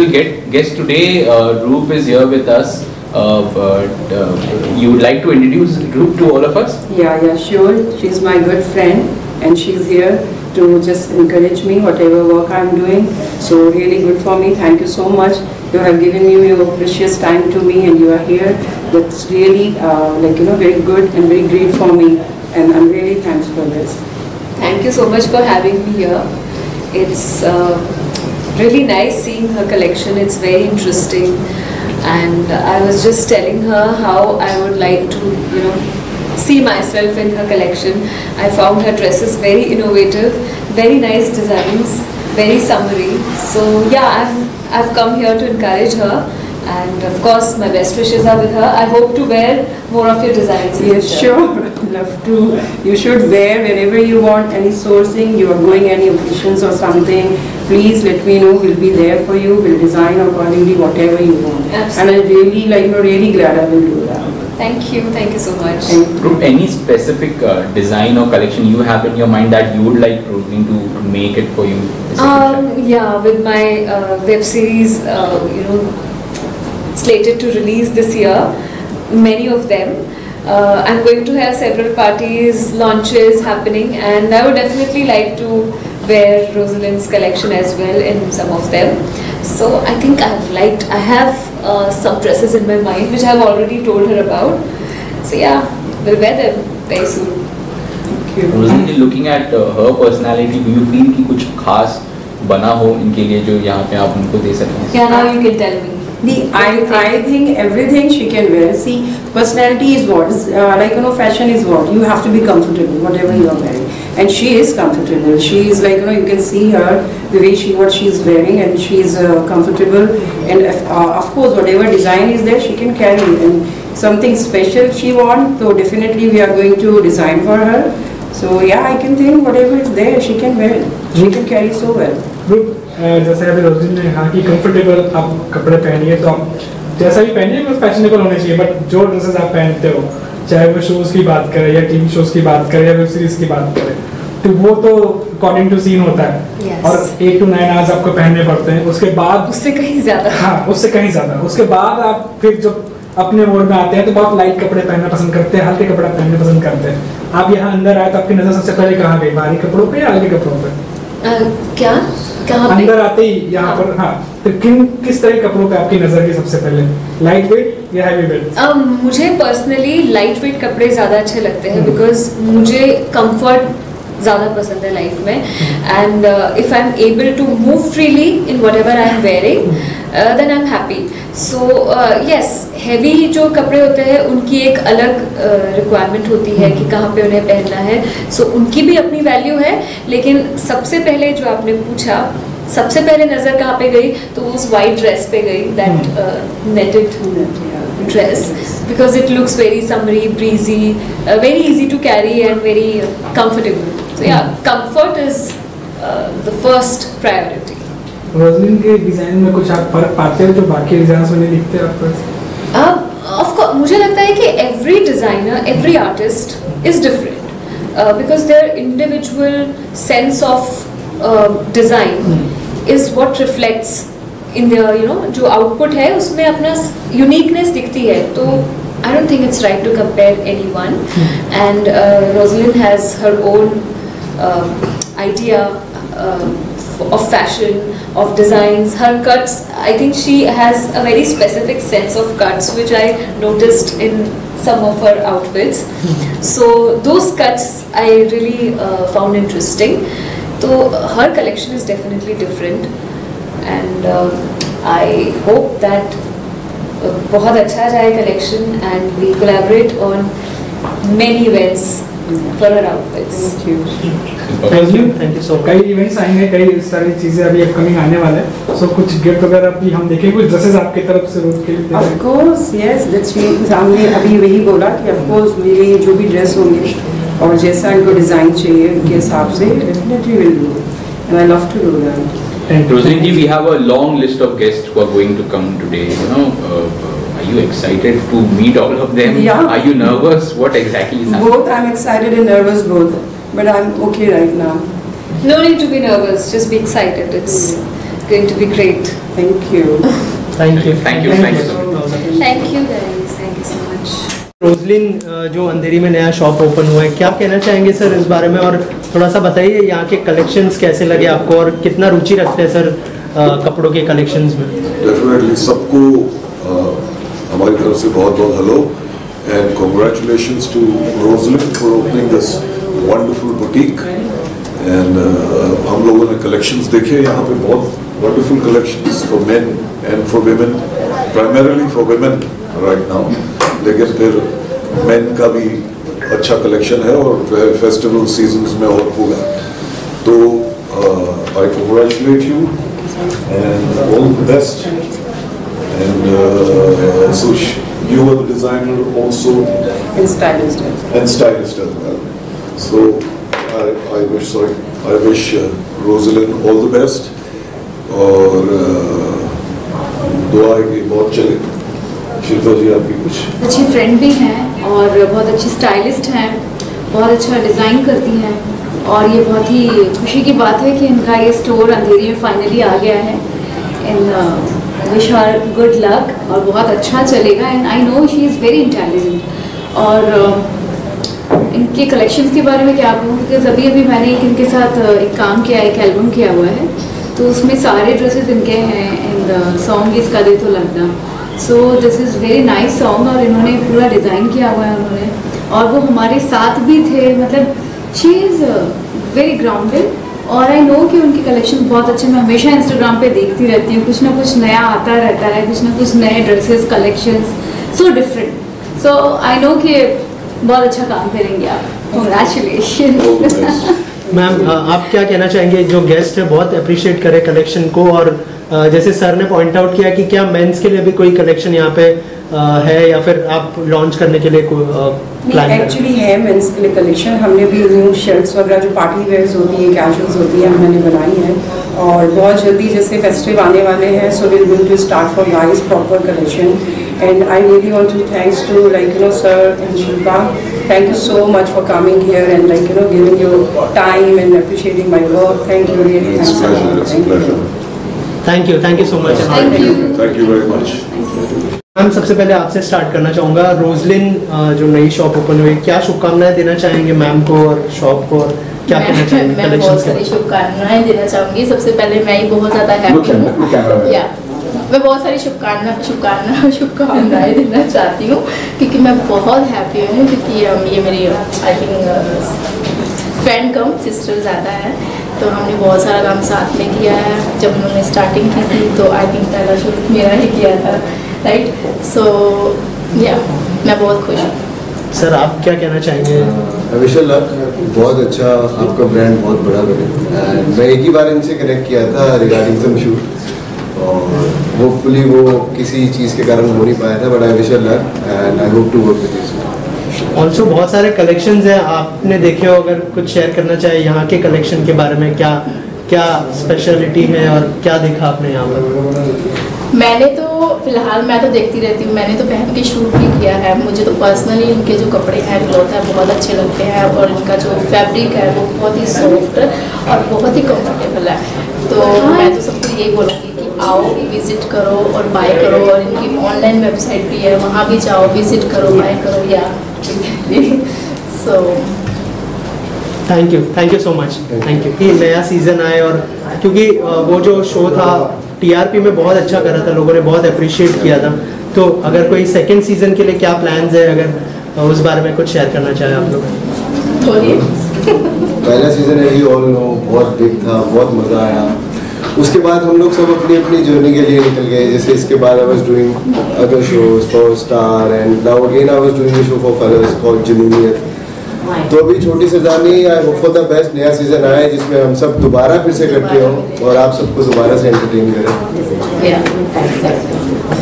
special guest today. Roop is here with us. You would like to introduce Roop to all of us? Yeah, sure. She's my good friend and she's here to just encourage me whatever work I'm doing. So really good for me. Thank you so much. You have given your precious time to me and you are here. That's really very good and very great for me, and I'm really thankful for this. Thank you so much for having me here. It's really nice seeing her collection. It's very interesting, and I was just telling her how I would like to, see myself in her collection. I found her dresses very innovative, very nice designs, very summery. So yeah, I've come here to encourage her, and of course my best wishes are with her. I hope to wear more of your designs. Yes, sure. Love to. You should wear whenever you want. Any sourcing, you are going any occasions or something, please let me know. We'll be there for you. We'll design accordingly whatever you want. Absolutely. And I'm really glad I will do that. Thank you so much. Any specific design or collection you have in your mind that you would like Rosaline to make it for you? Yeah, with my web series, slated to release this year, many of them. I'm going to have several parties, launches happening, and I would definitely like to wear Rosaline's collection as well in some of them. So I think I have some dresses in my mind which I've already told her about. So yeah, we'll wear them very soon. Thank you. Rosaline, looking at her personality, do you feel कि कुछ खास बना हो इनके लिए जो यहाँ पे आप उनको दे सकें? Yeah, now you can tell me. I think everything she can wear. See, personality is what? Fashion is what? You have to be comfortable, whatever you are wearing. And she is comfortable. She is you can see her, the way what she is wearing, and she is comfortable. And of course, whatever design is there, she can carry it. And something special she wants, so definitely we are going to design for her. So yeah, I can think whatever is there, she can wear it. She can carry so well. जैसे अभी rosin ने कहा कि comfortable आप कपड़े पहनिए, तो आप जैसा भी पहनिए बस फैशनेबल होने चाहिए, बट जो ड्रेसेस आप पहनते हो, चाहे वो शोज की बात करें या टीवी शोज की बात करें या वेब सीरीज की बात करें, तो वो तो अकॉर्डिंग टू सीन होता है। और 8 to 9 आवर्स आपको पहनने पड़ते हैं, उसके बाद उससे कहीं ज्यादा। हाँ, उससे कहीं ज्यादा। उसके बाद आप फिर जब अपने मोड में आते हैं तो बहुत लाइट कपड़े पहनना पसंद करते हैं, हल्के कपड़े पहनना पसंद करते हैं। आप यहाँ अंदर आए तो आपकी नजर सबसे पहले कहाँ गई? भारी कपड़ों पे या हल्के कपड़ों पे? क्या अंदर आते ही यहाँ पर? हाँ, तो किस तरह के कपड़ों पे आपकी नजर की सबसे पहले? लाइट वेट या हैवी वेट? मुझे पर्सनली लाइट वेट कपड़े ज़्यादा अच्छे लगते हैं, बिकॉज मुझे कंफर्ट ज़्यादा पसंद है लाइफ में, and if I am able to move freely in whatever I am wearing then I am happy. So yes, heavy जो कपड़े होते हैं उनकी एक अलग रिक्वायरमेंट होती है कि कहाँ पे उन्हें पहनना है। सो उनकी भी अपनी वैल्यू है, लेकिन सबसे पहले जो आपने पूछा, सबसे पहले नज़र कहाँ पे गई, तो उस वाइट ड्रेस पे गई, that नेटेड dress, because it looks very summery, breezy, very easy to carry and very comfortable. So yeah, comfort is the first priority. Roslyn के डिजाइन में कुछ आप फर्क पाते हो जो बाकी डिजाइनर्स में नहीं दिखते आपको? Of course, मुझे लगता है कि every designer, every artist is different, because their individual sense of design is what reflects in their जो output है उसमें अपना uniqueness दिखती है। तो I don't think it's right to compare anyone, and Rosaline has her own idea of fashion, of designs, her cuts. I think she has a very specific sense of cuts which I noticed in some of her outfits. So those cuts I really found interesting. So her collection is definitely different, and I hope that बहुत अच्छा जाए collection, and we collaborate on many events for her outfits. Thank you so much. कई events आएंगे, कई सारी चीजें अभी upcoming आने वाले हैं, सो कुछ गिफ्ट वगैरह भी हम देखेंगे, कुछ ड्रेसेस आपकी तरफ से रोज के लिए? Of course, yes, that's me. हमने अभी वही बोला कि of course मेरे जो भी ड्रेस होंगे और जैसा इनको डिजाइन चाहिए उनके हिसाब से definitely will do, and I love to do that. Rosaline ji, we have a long list of guests who are going to come today. Are you excited to meet all of them? Yeah. Are you nervous? What exactly is happening? Both, I'm excited and nervous both, but I'm okay right now. No need to be nervous, just be excited. going to be great. Thank you. Thank you Thank you, thank you. Thank you guys. Thank you so much. Roslyn जो अंधेरी में नया shop open हुआ है, क्या कहना चाहेंगे sir इस बारे में, और थोड़ा सा बताइए यहाँ के कलेक्शंस कैसे लगे आपको और कितना रुचि रखते हैं सर कपड़ों के कलेक्शंस में? डेफिनेटली सबको हमारी तरफ से बहुत बहुत hello and congratulations to Roslyn for opening this wonderful boutique. And हम लोगों ने कलेक्शंस देखे यहाँ पे, बहुत wonderful collections for men and for women, primarily for women right now, लेकिन फिर मेन का भी अच्छा कलेक्शन है और फेस्टिवल सीजन्स में और होगा। तो I congratulate you and all the best. And so you were the designer also And stylist. and stylist as well. So I wish Rosalyn all the best. और दुआ है कि बहुत चले। शिल्पा जी आपकी कुछ? अच्छी फ्रेंड भी हैं और बहुत अच्छी स्टाइलिस्ट हैं, बहुत अच्छा डिज़ाइन करती हैं, और ये बहुत ही खुशी की बात है कि इनका ये स्टोर अंधेरी में फाइनली आ गया है। इन विश हर गुड लक और बहुत अच्छा चलेगा। And I know she is very intelligent. और इनके कलेक्शंस के बारे में क्या कहूँ, बिकॉज अभी अभी मैंने इनके साथ एक काम किया, एक एल्बम किया हुआ है, तो उसमें सारे ड्रेसेस इनके हैं। एंड सॉन्ग इसका दे तो लगना, so this is very nice song, और इन्होंने पूरा डिज़ाइन किया हुआ है उन्होंने, और वो हमारे साथ भी थे। मतलब शी इज़ वेरी ग्राउंडेड, और आई नो कि उनके कलेक्शन बहुत अच्छे। मैं हमेशा इंस्टाग्राम पे देखती रहती हूँ, कुछ ना कुछ नया आता रहता है, कुछ ना कुछ नए dresses collections, so different. So I know कि बहुत अच्छा काम करेंगे आप। कांग्रेचुलेशन। मैम आप क्या कहना चाहेंगे, जो गेस्ट है बहुत अप्रिशिएट करे कलेक्शन को, और जैसे सर ने पॉइंट आउट किया कि क्या मेंस के लिए भी कोई कलेक्शन यहाँ पे है या फिर आप लॉन्च करने के लिए कोई प्लान है? एक्चुअली है मेंस के लिए कलेक्शन। हमने भी न्यू शर्ट्स वगैरह जो पार्टी वेयर्स होती है, कैजुअल्स होती है, हमने बनाई है, और बहुत जल्दी जैसे फेस्टिव आने वाले हैं, so we will to start for guys proper collection. And I really want to thanks to sir and Shilpa, thank you so much for coming here and giving your time and appreciating my work. Thank you really. It's a pleasure. It's a pleasure. Thank you so much. Thank you very much. Ma'am सबसे पहले आपसे start करना चाहूँगा, Roslin जो नई shop open हुई, क्या शुभकामनाएं देना चाहेंगे मैम को और शॉप को, और क्या कहना चाहेंगे? मैं बहुत सारी शुभकामनाएं देना चाहूँगी। सबसे पहले मैं ही बहुत ज़्यादा हैप्पी हूँ, या मैं बहुत सारी शुभकामनाएं देना चाहती हूँ, क्योंकि मैं बहुत हैप्पी हूँ, क्योंकि ये मेरी I think friend come sister ज़्यादा है, तो हमने बहुत सारा काम साथ में किया है। जब उन्होंने स्टार्टिंग की थी तो आई थिंक पहला शुरू मेरा ही किया था, राइट? सो या मैं बहुत खुश हूँ। सर आप क्या कहना चाहेंगे? विश लक, बहुत अच्छा आपका ब्रांड बहुत बड़ा बने। एंड मैं एक ही बार इनसे कनेक्ट किया था रिगार्डिंग सम शूट, और होपफुली वो किसी चीज़ के कारण हो नहीं पाया था, but I wish luck and I hope to work with you. Also बहुत सारे कलेक्शंस हैं, आपने देखे हो, अगर कुछ शेयर करना चाहे यहाँ के कलेक्शन के बारे में, क्या क्या स्पेशलिटी है और क्या देखा आपने यहाँ पर? मैंने तो फिलहाल मैं तो देखती रहती हूँ, मैंने तो पहन के शूट भी किया है। मुझे तो पर्सनली इनके जो कपड़े हैं, क्लॉथ है, बहुत अच्छे लगते हैं, और इनका जो फैब्रिक है वो बहुत ही सॉफ्ट और बहुत ही कंफर्टेबल है। तो मैं तो सबको यही बोलूँगी कि आओ, विजिट करो और बाय करो, और इनकी ऑनलाइन वेबसाइट भी है, वहाँ भी जाओ, विजिट करो, बाय करो, या so thank you so much. Thank you कि नया सीजन आए, और क्योंकि वो जो शो था टीआरपी में बहुत अच्छा करा था, लोगों ने बहुत अप्रिशिएट किया था, तो अगर कोई सेकंड सीजन के लिए क्या प्लान्स है, अगर उस बारे में कुछ शेयर करना चाहे आप लोग? पहला सीजन है, यू ऑल नो, बहुत बिग था, बहुत मज़ा आया। उसके बाद हम लोग सब अपनी अपनी जर्नी के लिए निकल गए। जैसे इसके बाद I was doing other shows for Star, and now again I was doing a show for Colors called Junooniyat. तो अभी छोटी सी journey, I hope for the best नया सीजन आए जिसमें हम सब दोबारा फिर से इकट्ठे हों और आप सबको दोबारा से एंटरटेन करें।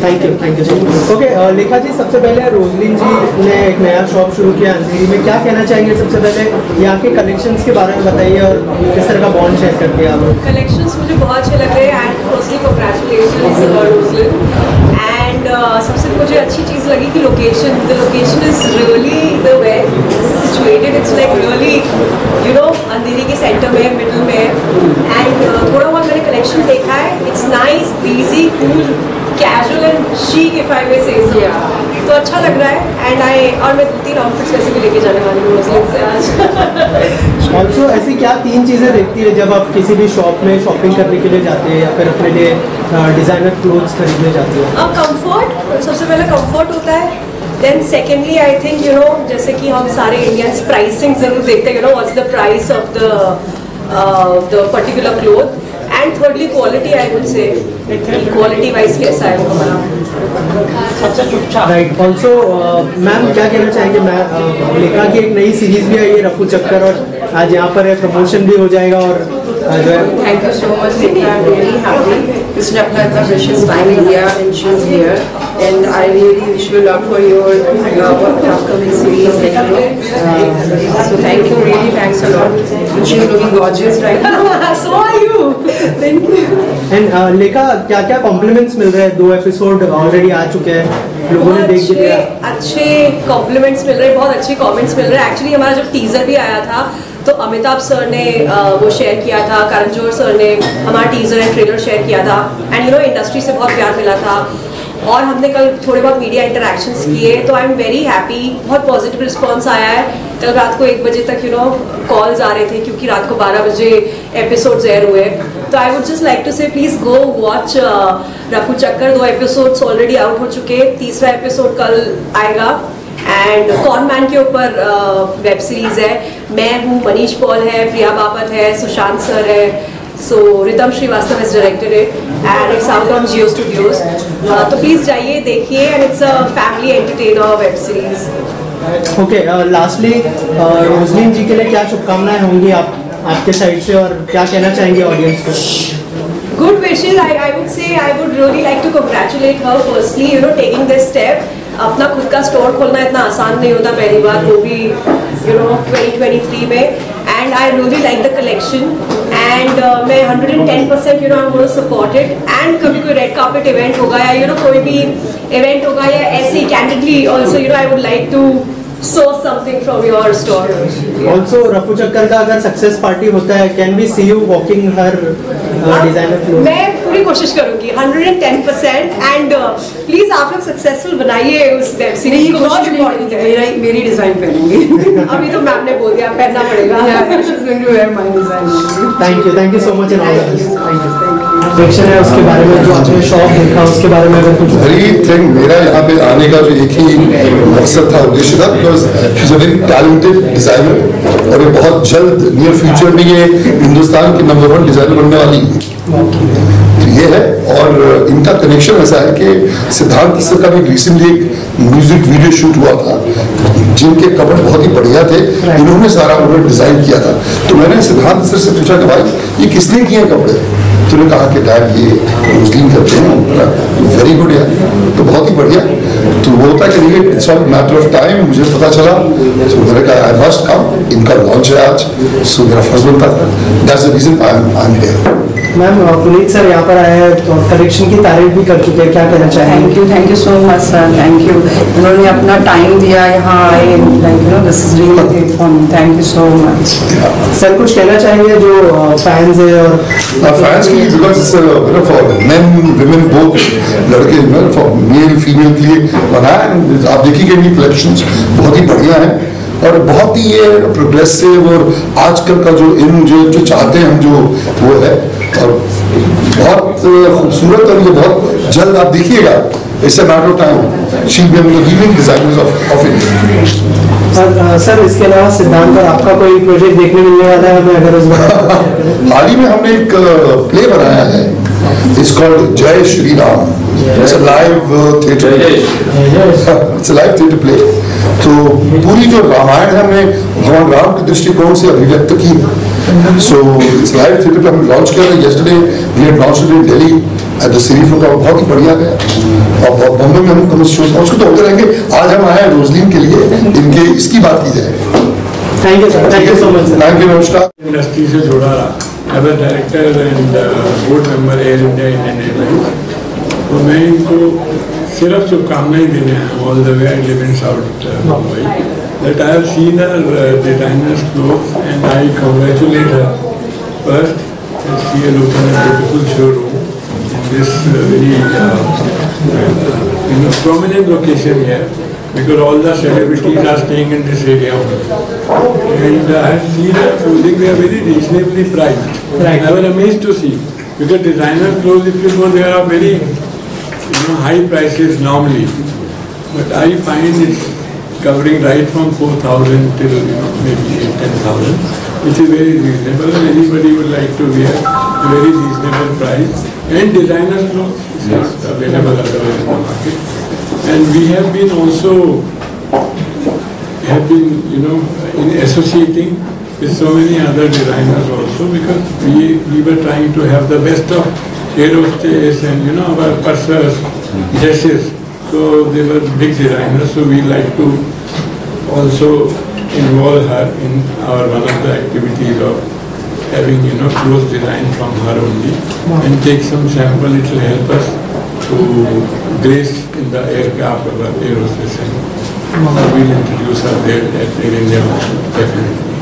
Thank you so much. Okay लेखा जी, सबसे पहले रोजलिन जी ने एक नया शॉप शुरू किया अंधेरी में, क्या कहना चाहेंगे? सबसे पहले यहाँ के कलेक्शंस के बारे में बताइए और किस तरह का बॉन्ड शेयर करते हैं आप? कलेक्शंस मुझे बहुत अच्छे लग रहे हैं and firstly congratulations Roslyn. And सबसे मुझे अच्छी चीज़ लगी कि location, the location is really the way situated, it's like really you know Andheri के सेंटर में, मिडिल में। एंड थोड़ा बहुत मैंने कलेक्शन देखा है, it's nice, breezy, cool, casual and chic if I may say so. तो अच्छा लग रहा है एंड और मैं 2-3 आउटफिट्स वैसे भी लेके जाने वाली हूँ रोजलिन से आज। ऑल्सो ऐसी क्या 3 चीज़ें देखती है जब आप किसी भी शॉप में शॉपिंग करने के लिए जाते हैं या फिर अपने लिए डिज़ाइनर क्लोथ्स खरीदने जाते हैं? अब कंफर्ट, सबसे पहले कंफर्ट होता है। Then secondly I think you know जैसे कि हम सारे इंडियंस प्राइसिंग जरूर देखते हैं, you know what's the price of the particular cloth. And thirdly quality, I would say quality wise कैसा है वो हमारा। राइट। ऑल्सो मैम क्या कहना चाहेंगे? लेखा की एक नई सीरीज भी आई है रफू चक्कर, और आज यहाँ पर प्रमोशन भी हो जाएगा और जो है। Thank you so much, Lekha. I'm really happy. इसने अपना इतना precious time लिया and she's here. And I really wish you luck for your upcoming series. So thank you, really thanks a lot. She's looking gorgeous right now. So are you. Thank you. And लेखा क्या क्या compliments मिल रहे हैं? 2 episode already आ चुके हैं, लोगों ने देख लिया। अच्छे कॉम्प्लीमेंट्स मिल रहे हैं, बहुत अच्छे कमेंट्स मिल रहे हैं। एक्चुअली हमारा जब टीजर भी आया था तो अमिताभ सर ने वो शेयर किया था, करण जोहर सर ने हमारा टीजर एंड ट्रेलर शेयर किया था एंड यू नो इंडस्ट्री से बहुत प्यार मिला था। और हमने कल थोड़े बहुत मीडिया इंटरेक्शंस किए तो आई एम वेरी हैप्पी, बहुत पॉजिटिव रिस्पॉन्स आया है। कल रात को 1 बजे तक यू नो कॉल्स आ रहे थे क्योंकि रात को 12 बजे एपिसोड्स एयर हुए। तो I would just like to say please go watch Rafoo Chakkar. 2 episodes already out हो चुके, 3रा एपिसोड कल आएगा। एंड कॉनमैन के ऊपर वेब सीरीज है। मैं हूँ, मनीष पॉल है, प्रिया बापत है, सुशांत सर है, so Ritam Shrivastava is directed it and it's out on Jio Studios. तो प्लीज जाइए देखिए and it's a family entertainer web series. Okay lastly Roslyn ji के लिए क्या शुभकामनाएं होंगी आपके साइड से और क्या कहना चाहेंगे ऑडियंस को? Good wishes. I would say I would really like to congratulate her firstly, you know, taking this step. अपना खुद का स्टोर खोलना इतना आसान नहीं होता, पहली बार वो भी you know 2023 में। And I really like the collection and मैं 110% you know I'm going to support it। and कभी कोई रेड कार्पेट इवेंट होगा या you know कोई भी इवेंट होगा या ऐसे ही candidly also you know I would like to source something from your store। Also रफू चक्कर का अगर सक्सेस पार्टी होता है, can we see you walking her designer clothes? मैं पूरी कोशिश करूंगी 110% एंड प्लीज आप लोग सक्सेसफुल बनाइए उस वेब सीरीज को। बहुत इम्पोर्टेंट है। मेरी डिजाइन पहनूंगी। अभी तो मैम ने बोल दिया पहनना पड़ेगा। She's going to wear my design. Thank you so much and all the best. Prediction है उसके बारे में, जो आपने शॉप देखा उसके बारे में अगर कुछ? वेरी थिंग, मेरा यहाँ पे आने का जो एक ही मकसद था, उद्देश्य था, because she is a very talented designer और ये बहुत जल्द नियर फ्यूचर में ये हिंदुस्तान की नंबर 1 डिजाइनर बनने वाली है। तो ये है और इनका कनेक्शन ऐसा है कि सिद्धांत सर का भी रिसेंटली एक म्यूजिक वीडियो शूट हुआ था जिनके कपड़े बहुत ही बढ़िया थे, इन्होंने सारा उन्होंने डिजाइन किया था। तो मैंने सिद्धांत सर से पूछा कि भाई ये किसने किए कपड़े? तो उन्होंने कहा कि डैड ये मुस्लिम करते हैं। वेरी गुड यार, तो बहुत ही बढ़िया। तो वो होता है कि it's all matter of time, मुझे पता चला तो मैंने कहा आई मस्ट कम, इनका लॉन्च है आज, सो मेरा फर्ज बनता था। That's the reason I am here. Ma'am Puneet sir यहाँ पर आए हैं तो कलेक्शन की तारीफ भी कर चुके हैं, क्या कहना चाहेंगे? Thank you so much sir, thank you. उन्होंने अपना टाइम दिया यहाँ आए, like you know this is really great for me, thank you so much. Sir कुछ कहना चाहेंगे जो फैंस है और फैंस के लिए, because for main women both, लड़के फॉर मेल फीमेल के लिए बनाया। आप देखिएगा इनकी कलेक्शंस बहुत ही बढ़िया है और बहुत ही ये प्रोग्रेसिव और आजकल का जो इन जो चाहते हैं हम जो वो है और बहुत खूबसूरत और ये बहुत जल्द आप देखिएगा। It's a matter of time she will be leading designers of India. Sir इसके अलावा सिद्धांत पर आपका कोई प्रोजेक्ट देखने मिलने वाला है हमें अगर उस हाल ही में हमने एक प्ले बनाया है, इट्स कॉल्ड जय Shri Ram. It's a live theatre, it's a live theatre play. तो पूरी जो रामायण है हमने भगवान राम के दृष्टिकोण से अभिव्यक्त की। सो इट्स लाइव थिएटर पे हमने लॉन्च किया था yesterday, we had launched in Delhi at the city photo बहुत ही बढ़िया गया, और बॉम्बे में हम कमर्शियल शोज उसको तो होते रहेंगे। आज हम आए हैं रोजलिन के लिए, इनके इसकी बात की जाए। Thank you sir, thank you so much sir. Thank you, नमस्कार। इंडस्ट्री से जुड़ा रहा as a director and board member Air India Indian Airlines, तो मैं इनको सिर्फ शुभकामनाएं देने आया हूँ all the way I live in south Mumbai, that I have seen her designers clothes and I congratulate her first she has open a beautiful showroom in this very prominent location here, because all the celebrities are staying in this area, and I have seen the clothing, they are very reasonably priced. Right. I was amazed to see, because designer clothes, if you go, there are very high prices normally, but I find it's covering right from 4,000 till maybe 10,000, which is very reasonable, and anybody would like to wear a very reasonable price. And designer clothes is not available otherwise in the market. And we have been also in associating with so many other designers also, because we were trying to have the best of aerospace and our purses, dresses. So they were big designers. So we like to also involve her in our one of the activities of having clothes design from her only, and take some sample. It will help us to grace in the aircraft of our aerospace, and we'll introduce her there at Air India also, definitely.